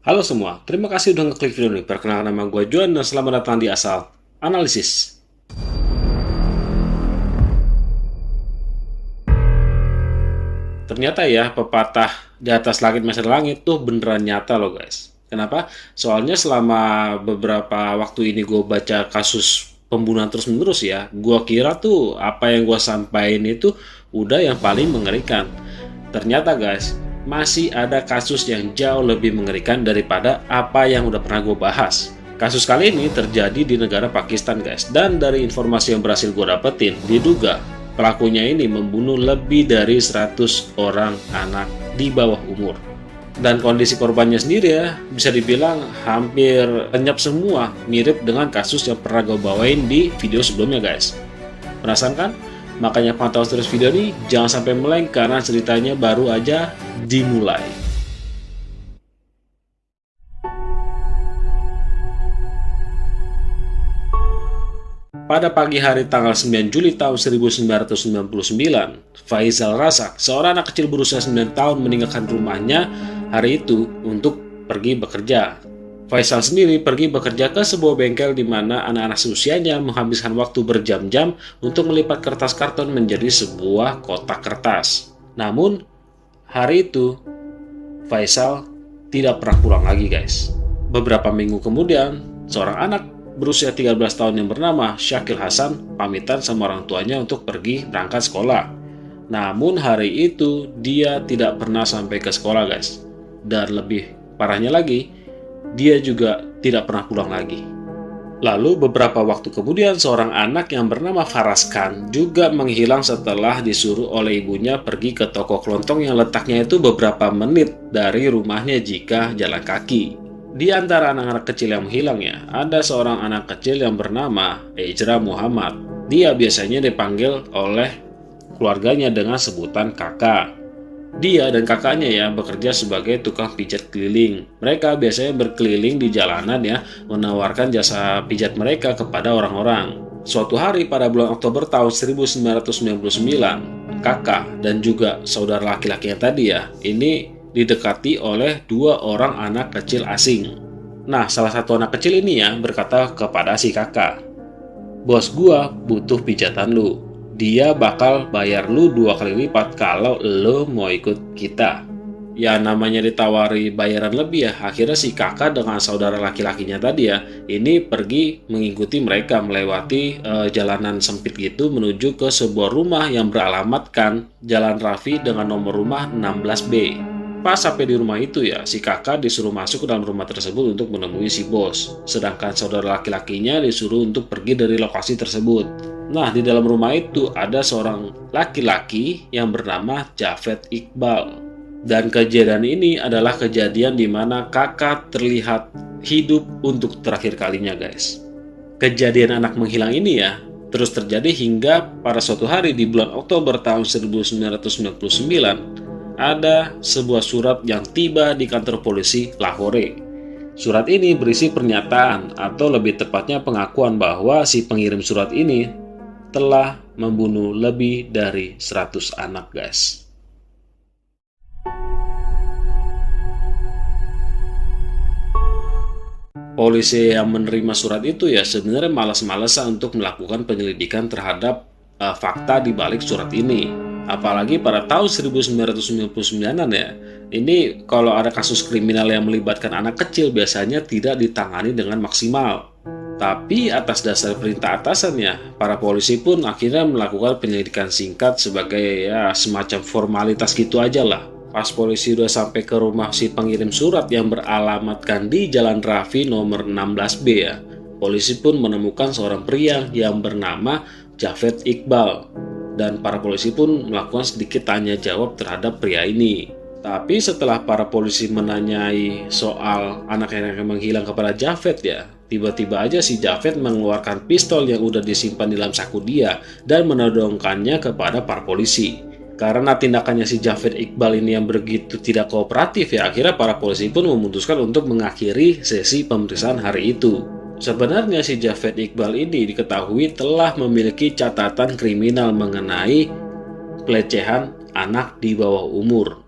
Halo semua, terima kasih udah ngeklik video ini. Perkenalkan nama gue Juan dan selamat datang di Asal Analisis. Ternyata ya, pepatah di atas langit masih ada langit tuh beneran nyata loh guys. Kenapa? Soalnya selama beberapa waktu ini gue baca kasus pembunuhan terus-menerus ya, gue kira tuh apa yang gue sampaikan itu udah yang paling mengerikan. Ternyata guys, masih ada kasus yang jauh lebih mengerikan daripada apa yang udah pernah gue bahas. Kasus kali ini terjadi di negara Pakistan guys, dan dari informasi yang berhasil gue dapetin, diduga pelakunya ini membunuh lebih dari 100 orang anak di bawah umur. Dan kondisi korbannya sendiri ya, bisa dibilang hampir lenyap semua, mirip dengan kasus yang pernah gue bawain di video sebelumnya guys. Penasaran kan? Makanya pantau terus video ini, jangan sampai meleng karena ceritanya baru aja dimulai. Pada pagi hari tanggal 9 Juli tahun 1999, Faisal Razak, seorang anak kecil berusia 9 tahun meninggalkan rumahnya hari itu untuk pergi bekerja. Faisal sendiri pergi bekerja ke sebuah bengkel di mana anak-anak seusianya menghabiskan waktu berjam-jam untuk melipat kertas karton menjadi sebuah kotak kertas. Namun, hari itu, Faisal tidak pernah pulang lagi guys. Beberapa minggu kemudian, seorang anak berusia 13 tahun yang bernama Syakil Hasan pamitan sama orang tuanya untuk pergi berangkat sekolah. Namun hari itu dia tidak pernah sampai ke sekolah guys. Dan lebih parahnya lagi, dia juga tidak pernah pulang lagi. Lalu beberapa waktu kemudian seorang anak yang bernama Faraz Khan juga menghilang setelah disuruh oleh ibunya pergi ke toko kelontong yang letaknya itu beberapa menit dari rumahnya jika jalan kaki. Di antara anak-anak kecil yang menghilang ya, ada seorang anak kecil yang bernama Ejra Muhammad. Dia biasanya dipanggil oleh keluarganya dengan sebutan kakak. Dia dan kakaknya ya bekerja sebagai tukang pijat keliling. Mereka biasanya berkeliling di jalanan ya, menawarkan jasa pijat mereka kepada orang-orang. Suatu hari pada bulan Oktober tahun 1999, kakak dan juga saudara laki-lakinya tadi ya, ini didekati oleh dua orang anak kecil asing. Nah, salah satu anak kecil ini ya berkata kepada si kakak, "Bos gua butuh pijatan lu. Dia bakal bayar lu 2 kali lipat kalau lu mau ikut kita." Ya namanya ditawari bayaran lebih ya, akhirnya si kakak dengan saudara laki-lakinya tadi ya, ini pergi mengikuti mereka melewati jalanan sempit gitu menuju ke sebuah rumah yang beralamatkan Jalan Raffi dengan nomor rumah 16B. Pas sampai di rumah itu ya, si kakak disuruh masuk ke dalam rumah tersebut untuk menemui si bos. Sedangkan saudara laki-lakinya disuruh untuk pergi dari lokasi tersebut. Nah, di dalam rumah itu ada seorang laki-laki yang bernama Javed Iqbal. Dan kejadian ini adalah kejadian di mana kakak terlihat hidup untuk terakhir kalinya guys. Kejadian anak menghilang ini ya, terus terjadi hingga pada suatu hari di bulan Oktober tahun 1999, ada sebuah surat yang tiba di kantor polisi Lahore. Surat ini berisi pernyataan atau lebih tepatnya pengakuan bahwa si pengirim surat ini telah membunuh lebih dari 100 anak guys. Polisi yang menerima surat itu ya sebenarnya malas-malasan untuk melakukan penyelidikan terhadap fakta di balik surat ini. Apalagi pada tahun 1999-an ya, ini kalau ada kasus kriminal yang melibatkan anak kecil biasanya tidak ditangani dengan maksimal. Tapi atas dasar perintah atasannya, para polisi pun akhirnya melakukan penyelidikan singkat sebagai ya semacam formalitas gitu aja lah. Pas polisi udah sampai ke rumah si pengirim surat yang beralamatkan di Jalan Raffi nomor 16B ya, polisi pun menemukan seorang pria yang bernama Javed Iqbal. Dan para polisi pun melakukan sedikit tanya jawab terhadap pria ini. Tapi setelah para polisi menanyai soal anak yang menghilang kepada Javed ya, tiba-tiba aja si Javed mengeluarkan pistol yang udah disimpan di dalam saku dia dan menodongkannya kepada para polisi. Karena tindakannya si Javed Iqbal ini yang begitu tidak kooperatif ya, akhirnya para polisi pun memutuskan untuk mengakhiri sesi pemeriksaan hari itu. Sebenarnya si Javed Iqbal ini diketahui telah memiliki catatan kriminal mengenai pelecehan anak di bawah umur.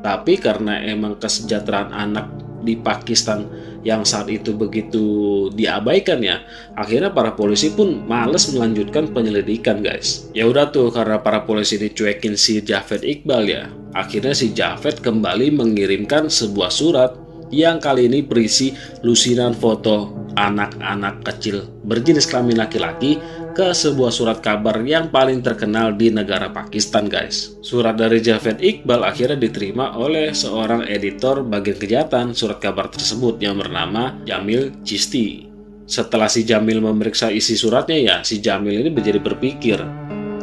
Tapi karena emang kesejahteraan anak di Pakistan yang saat itu begitu diabaikan ya, akhirnya para polisi pun males melanjutkan penyelidikan guys. Ya udah tuh, karena para polisi dicuekin si Javed Iqbal ya, akhirnya si Javed kembali mengirimkan sebuah surat yang kali ini berisi lusinan foto anak-anak kecil berjenis kelamin laki-laki ke sebuah surat kabar yang paling terkenal di negara Pakistan guys. Surat dari Javed Iqbal akhirnya diterima oleh seorang editor bagian kejahatan surat kabar tersebut yang bernama Jamil Chisti. Setelah si Jamil memeriksa isi suratnya ya, si Jamil ini menjadi berpikir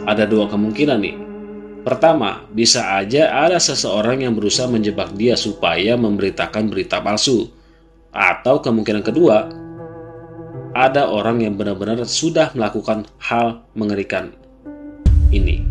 ada dua kemungkinan nih. Pertama, bisa aja ada seseorang yang berusaha menjebak dia supaya memberitakan berita palsu. Atau kemungkinan kedua, ada orang yang benar-benar sudah melakukan hal mengerikan ini.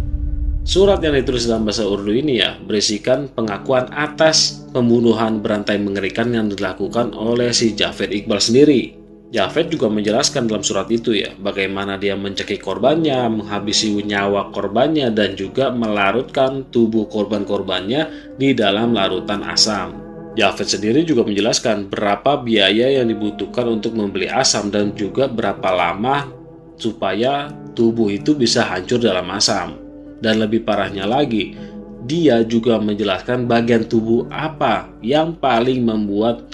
Surat yang ditulis dalam bahasa Urdu ini ya berisikan pengakuan atas pembunuhan berantai mengerikan yang dilakukan oleh si Javed Iqbal sendiri. Javed juga menjelaskan dalam surat itu ya bagaimana dia mencekik korbannya, menghabisi nyawa korbannya, dan juga melarutkan tubuh korban-korbannya di dalam larutan asam. Javed sendiri juga menjelaskan berapa biaya yang dibutuhkan untuk membeli asam dan juga berapa lama supaya tubuh itu bisa hancur dalam asam. Dan lebih parahnya lagi, dia juga menjelaskan bagian tubuh apa yang paling membuat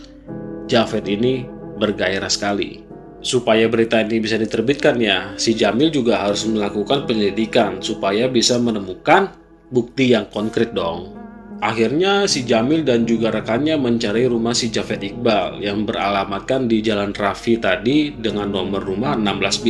Javed ini bergairah sekali. Supaya berita ini bisa diterbitkan ya, si Jamil juga harus melakukan penyelidikan supaya bisa menemukan bukti yang konkret dong. Akhirnya si Jamil dan juga rekannya mencari rumah si Javed Iqbal yang beralamatkan di Jalan Rafi tadi dengan nomor rumah 16B.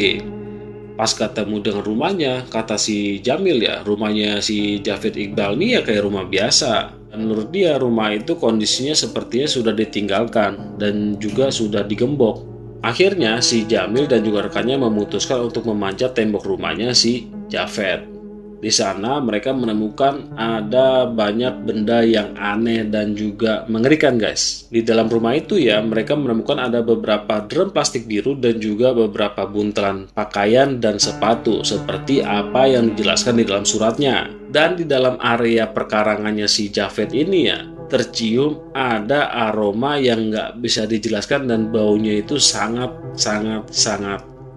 Pas ketemu dengan rumahnya, kata si Jamil ya, rumahnya si Javed Iqbal ini ya kayak rumah biasa. Menurut dia rumah itu kondisinya sepertinya sudah ditinggalkan dan juga sudah digembok. Akhirnya si Jamil dan juga rekannya memutuskan untuk memanjat tembok rumahnya si Javed. Di sana mereka menemukan ada banyak benda yang aneh dan juga mengerikan guys. Di dalam rumah itu ya mereka menemukan ada beberapa drum plastik biru dan juga beberapa buntelan pakaian dan sepatu seperti apa yang dijelaskan di dalam suratnya. Dan di dalam area perkarangannya si Javed ini ya tercium ada aroma yang nggak bisa dijelaskan dan baunya itu sangat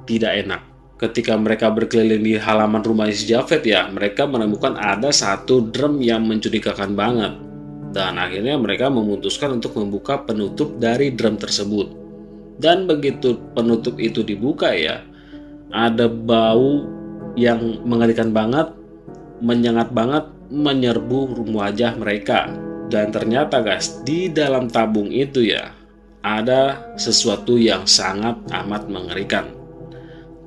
tidak enak. Ketika mereka berkeliling di halaman rumah si Javed ya, mereka menemukan ada satu drum yang mencurigakan banget. Dan akhirnya mereka memutuskan untuk membuka penutup dari drum tersebut. Dan begitu penutup itu dibuka ya, ada bau yang mengerikan banget, menyengat banget, menyerbu wajah mereka. Dan ternyata guys, di dalam tabung itu ya, ada sesuatu yang sangat amat mengerikan.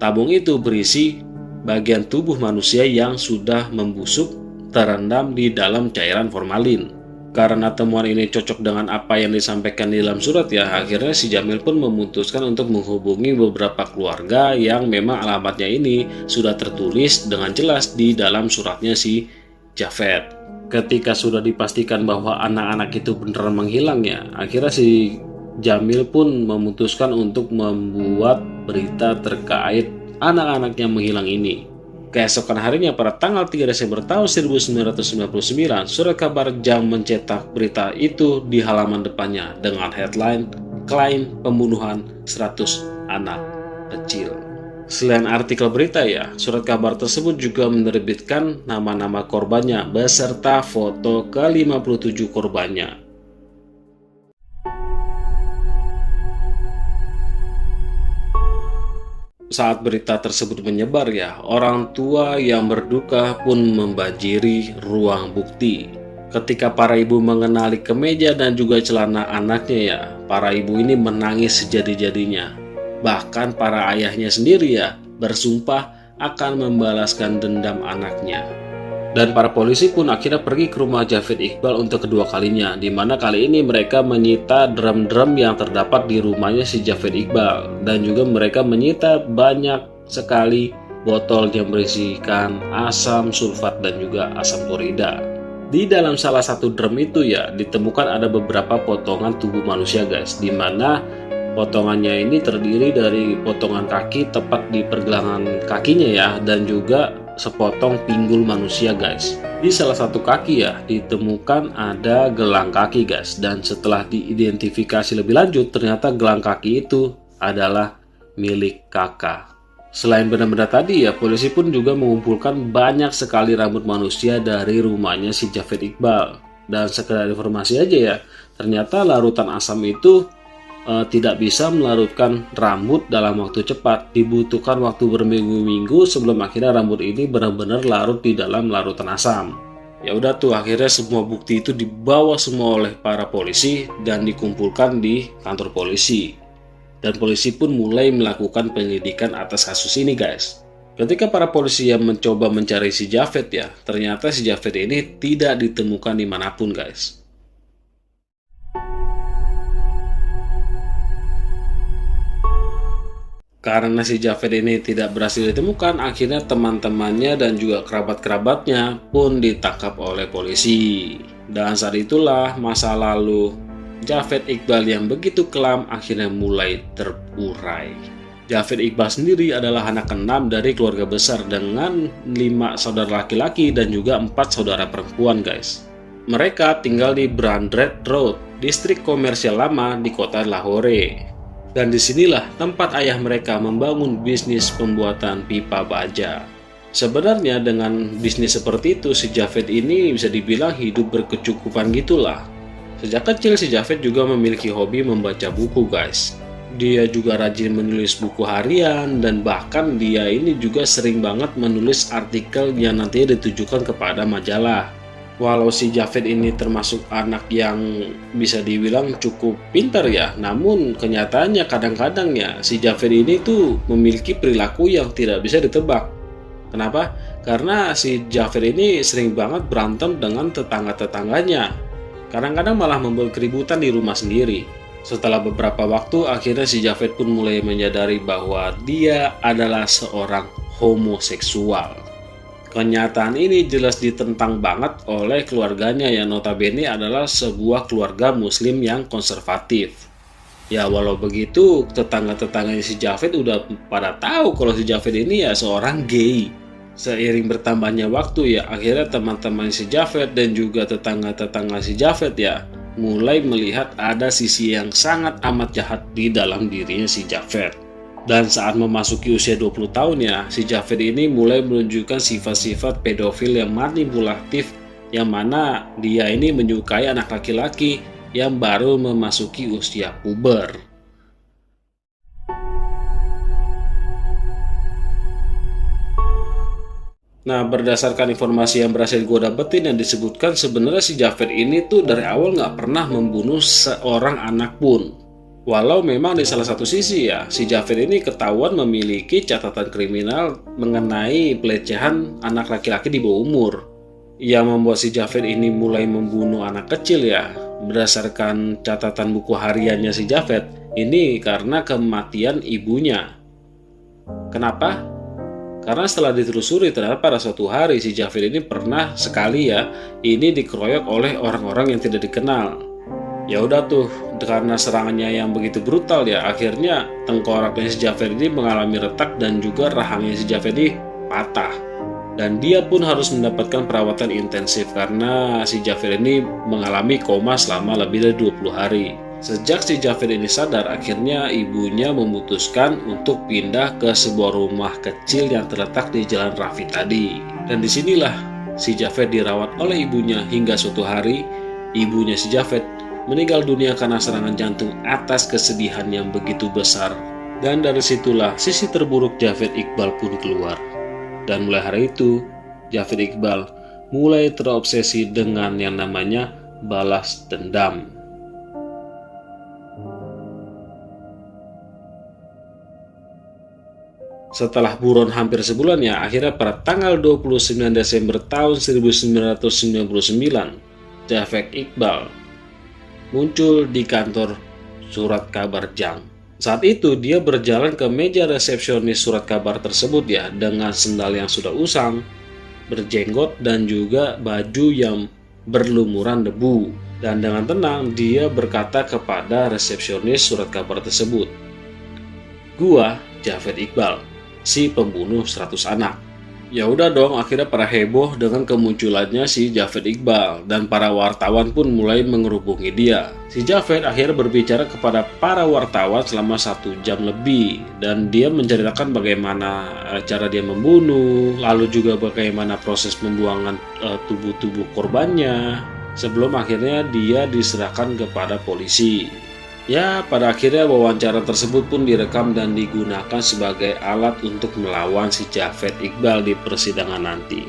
Tabung itu berisi bagian tubuh manusia yang sudah membusuk terendam di dalam cairan formalin. Karena temuan ini cocok dengan apa yang disampaikan di dalam surat ya, akhirnya si Jamil pun memutuskan untuk menghubungi beberapa keluarga yang memang alamatnya ini sudah tertulis dengan jelas di dalam suratnya si Javed. Ketika sudah dipastikan bahwa anak-anak itu beneran menghilang ya, akhirnya si Jamil pun memutuskan untuk membuat berita terkait anak-anak yang menghilang ini. Keesokan harinya pada tanggal 3 Desember tahun 1999, surat kabar Jam mencetak berita itu di halaman depannya dengan headline "Klaim Pembunuhan 100 Anak Kecil". Selain artikel berita ya, surat kabar tersebut juga menerbitkan nama-nama korbannya beserta foto ke-57 korbannya. Saat berita tersebut menyebar ya, orang tua yang berduka pun membanjiri ruang bukti. Ketika para ibu mengenali kemeja dan juga celana anaknya ya, para ibu ini menangis sejadi-jadinya. Bahkan para ayahnya sendiri ya, bersumpah akan membalaskan dendam anaknya. Dan para polisi pun akhirnya pergi ke rumah Javed Iqbal untuk kedua kalinya, di mana kali ini mereka menyita drum-drum yang terdapat di rumahnya si Javed Iqbal, dan juga mereka menyita banyak sekali botol yang berisikan asam sulfat dan juga asam klorida. Di dalam salah satu drum itu ya ditemukan ada beberapa potongan tubuh manusia guys, di mana potongannya ini terdiri dari potongan kaki tepat di pergelangan kakinya ya, dan juga sepotong pinggul manusia guys. Di salah satu kaki ya ditemukan ada gelang kaki guys, dan setelah diidentifikasi lebih lanjut ternyata gelang kaki itu adalah milik kakak. Selain benda-benda tadi ya, polisi pun juga mengumpulkan banyak sekali rambut manusia dari rumahnya si Javed Iqbal. Dan sekedar informasi aja ya, ternyata larutan asam itu tidak bisa melarutkan rambut dalam waktu cepat. Dibutuhkan waktu berminggu-minggu sebelum akhirnya rambut ini benar-benar larut di dalam larutan asam. Ya udah tuh, akhirnya semua bukti itu dibawa semua oleh para polisi dan dikumpulkan di kantor polisi. Dan polisi pun mulai melakukan penyelidikan atas kasus ini guys. Ketika para polisi yang mencoba mencari si Javed ya, ternyata si Javed ini tidak ditemukan dimanapun guys. Karena si Javed ini tidak berhasil ditemukan, akhirnya teman-temannya dan juga kerabat-kerabatnya pun ditangkap oleh polisi. Dan saat itulah masa lalu Javed Iqbal yang begitu kelam akhirnya mulai terurai. Javed Iqbal sendiri adalah anak ke-6 dari keluarga besar dengan 5 saudara laki-laki dan juga 4 saudara perempuan guys. Mereka tinggal di Brandred Road, distrik komersial lama di kota Lahore. Dan disinilah tempat ayah mereka membangun bisnis pembuatan pipa baja. Sebenarnya dengan bisnis seperti itu si Javed ini bisa dibilang hidup berkecukupan gitulah. Sejak kecil si Javed juga memiliki hobi membaca buku guys. Dia juga rajin menulis buku harian dan bahkan dia ini juga sering banget menulis artikel yang nantinya ditujukan kepada majalah. Walau si Javed ini termasuk anak yang bisa dibilang cukup pintar ya, namun kenyataannya kadang-kadang ya si Javed ini tuh memiliki perilaku yang tidak bisa ditebak. Kenapa? Karena si Javed ini sering banget berantem dengan tetangga-tetangganya. Kadang-kadang malah membuat keributan di rumah sendiri. Setelah beberapa waktu, akhirnya si Javed pun mulai menyadari bahwa dia adalah seorang homoseksual. Kenyataan ini jelas ditentang banget oleh keluarganya yang notabene adalah sebuah keluarga muslim yang konservatif. Ya walau begitu, tetangga-tetangganya si Javed udah pada tahu kalau si Javed ini ya seorang gay. Seiring bertambahnya waktu ya, akhirnya teman-teman si Javed dan juga tetangga-tetangga si Javed ya mulai melihat ada sisi yang sangat amat jahat di dalam dirinya si Javed. Dan saat memasuki usia 20 tahun ya, si Javed ini mulai menunjukkan sifat-sifat pedofil yang manipulatif, yang mana dia ini menyukai anak laki-laki yang baru memasuki usia puber. Nah, berdasarkan informasi yang berhasil gue dapetin yang disebutkan sebenarnya si Javed ini tuh dari awal nggak pernah membunuh seorang anak pun. Walau memang di salah satu sisi ya, si Javed ini ketahuan memiliki catatan kriminal mengenai pelecehan anak laki-laki di bawah umur. Yang membuat si Javed ini mulai membunuh anak kecil ya, berdasarkan catatan buku hariannya si Javed, ini karena kematian ibunya. Kenapa? Karena setelah ditelusuri ternyata pada suatu hari si Javed ini pernah sekali ya ini dikeroyok oleh orang-orang yang tidak dikenal. Ya udah tuh, karena serangannya yang begitu brutal ya, akhirnya tengkoraknya si Javed ini mengalami retak dan juga rahangnya si Javed ini patah. Dan dia pun harus mendapatkan perawatan intensif karena si Javed ini mengalami koma selama lebih dari 20 hari. Sejak si Javed ini sadar, akhirnya ibunya memutuskan untuk pindah ke sebuah rumah kecil yang terletak di Jalan Rafi tadi. Dan disinilah si Javed dirawat oleh ibunya hingga suatu hari ibunya si Javed meninggal dunia karena serangan jantung atas kesedihan yang begitu besar. Dan dari situlah sisi terburuk Javed Iqbal pun keluar. Dan mulai hari itu Javed Iqbal mulai terobsesi dengan yang namanya balas dendam. Setelah buron hampir sebulan ya, akhirnya pada tanggal 29 Desember tahun 1999, Javed Iqbal muncul di kantor surat kabar Jang. Saat itu dia berjalan ke meja resepsionis surat kabar tersebut ya, dengan sendal yang sudah usang, berjenggot dan juga baju yang berlumuran debu. Dan dengan tenang dia berkata kepada resepsionis surat kabar tersebut, "Gua Javed Iqbal, si pembunuh 100 anak." Ya udah dong, akhirnya para heboh dengan kemunculannya si Javed Iqbal dan para wartawan pun mulai mengerubungi dia. Si Javed akhirnya berbicara kepada para wartawan selama 1 jam lebih dan dia menceritakan bagaimana cara dia membunuh, lalu juga bagaimana proses pembuangan tubuh-tubuh korbannya sebelum akhirnya dia diserahkan kepada polisi. Ya, pada akhirnya wawancara tersebut pun direkam dan digunakan sebagai alat untuk melawan si Javed Iqbal di persidangan nanti.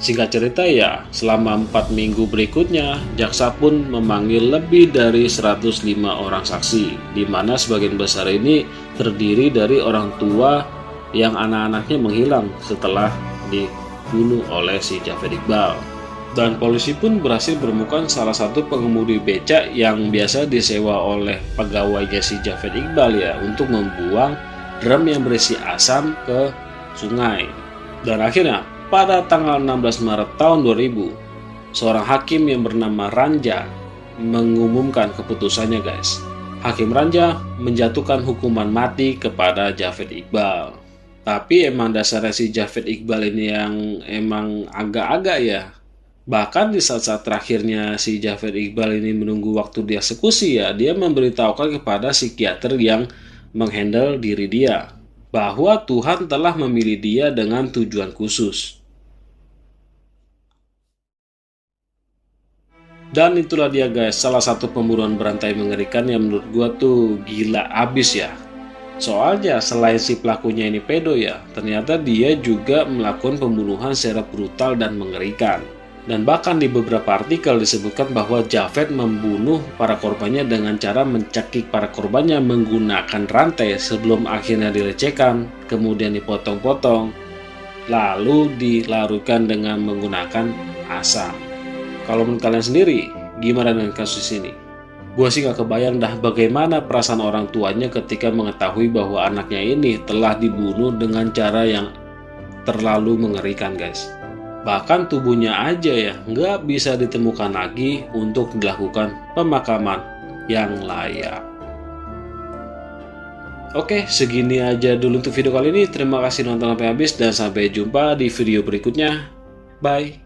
Singkat cerita ya, selama 4 minggu berikutnya, jaksa pun memanggil lebih dari 105 orang saksi, di mana sebagian besar ini terdiri dari orang tua yang anak-anaknya menghilang setelah dibunuh oleh si Javed Iqbal. Dan polisi pun berhasil menemukan salah satu pengemudi becak yang biasa disewa oleh pegawainya si Javed Iqbal ya untuk membuang drum yang berisi asam ke sungai. Dan akhirnya pada tanggal 16 Maret tahun 2000, seorang hakim yang bernama Ranja mengumumkan keputusannya guys. Hakim Ranja menjatuhkan hukuman mati kepada Javed Iqbal. Tapi emang dasarnya si Javed Iqbal ini yang emang agak-agak ya. Bahkan di saat-saat terakhirnya si Javed Iqbal ini menunggu waktu dieksekusi ya, dia memberitahukan kepada psikiater yang menghandle diri dia bahwa Tuhan telah memilih dia dengan tujuan khusus. Dan itulah dia guys, salah satu pembunuhan berantai mengerikan yang menurut gua tuh gila abis ya. Soalnya selain si pelakunya ini pedo ya, ternyata dia juga melakukan pembunuhan secara brutal dan mengerikan. Dan bahkan di beberapa artikel disebutkan bahwa Javed membunuh para korbannya dengan cara mencekik para korbannya menggunakan rantai sebelum akhirnya dilecehkan, kemudian dipotong-potong, lalu dilarutkan dengan menggunakan asam. Kalau menurut kalian sendiri, gimana dengan kasus ini? Gua sih gak kebayang dah bagaimana perasaan orang tuanya ketika mengetahui bahwa anaknya ini telah dibunuh dengan cara yang terlalu mengerikan guys. Bahkan tubuhnya aja ya nggak bisa ditemukan lagi untuk dilakukan pemakaman yang layak. Oke, segini aja dulu untuk video kali ini. Terima kasih nonton sampai habis dan sampai jumpa di video berikutnya. Bye.